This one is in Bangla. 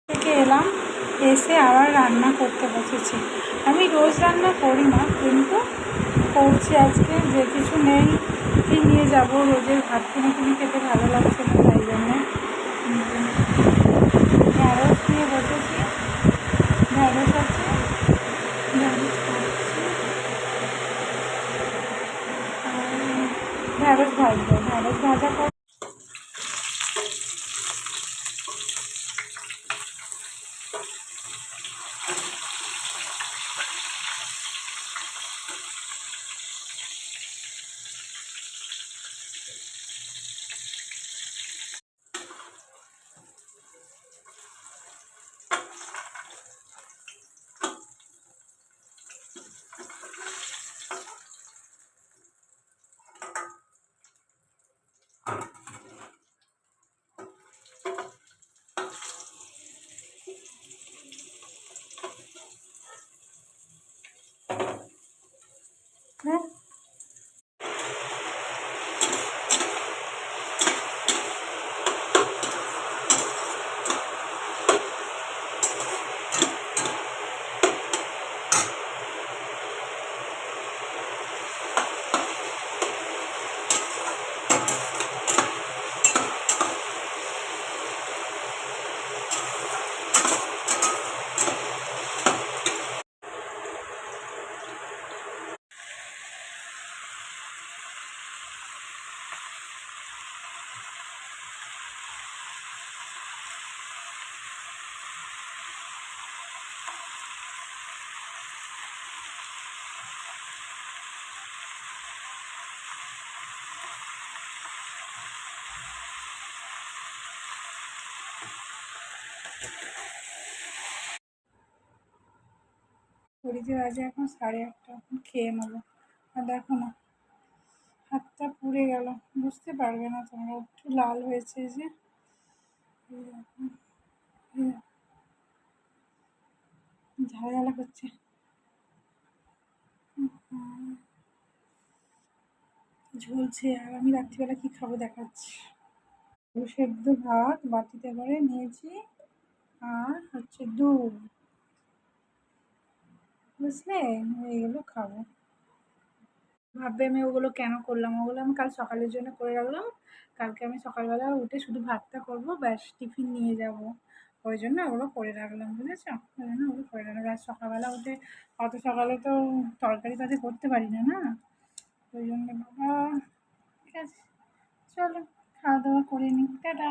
থেকে এলাম, এসে আবার রান্না করতে বসেছি। আমি রোজ রান্না করি না, কিন্তু করছি আজকে। যে কিছু নেই, কি নিয়ে যাব, রোজের ভাত কিনে খেতে ভালো লাগছে না, তাই জন্যে ঢ্যাঁড়স নিয়ে বসেছি। ঢ্যাঁড়স আছে, ঢ্যাঁড়স খাচ্ছি। ঢ্যাঁড়স ভাজবো, ঢ্যাঁড়স ভাজা কর। হ্যাঁ, ঘড়িতে বাজে এখন 8:30। এখন খেয়ে নেবো। আর দেখো না, হাতটা পুড়ে গেল, বুঝতে পারবে না তোমরা, একটু লাল হয়েছে যে। এই দেখো, এই দেখো, ঝালাঝালা করছে। ঝুলছে। আর আমি রাত্রিবেলা কি খাবো দেখাচ্ছি। সেদ্ধ ভাত বাটিতে করে নিয়েছি, আর হচ্ছে দুধ, বুঝলে, এইগুলো খাবো। ভাববে আমি ওগুলো কেন করলাম, ওগুলো আমি কাল সকালের জন্য করে রাখলাম। কালকে আমি সকালবেলা উঠে শুধু ভাতটা করবো, ব্যাস, টিফিন নিয়ে যাব। ওই জন্য ওগুলো করে রাখলাম, বুঝেছো? ওই জন্য ওগুলো করে রাখলাম, ব্যাস। সকালবেলা উঠে অত সকালে তো তরকারি কাজে করতে পারি না, না। ওই জন্য বাবা। ঠিক আছে, চলো খাওয়া দাওয়া করে নিই, টাটা।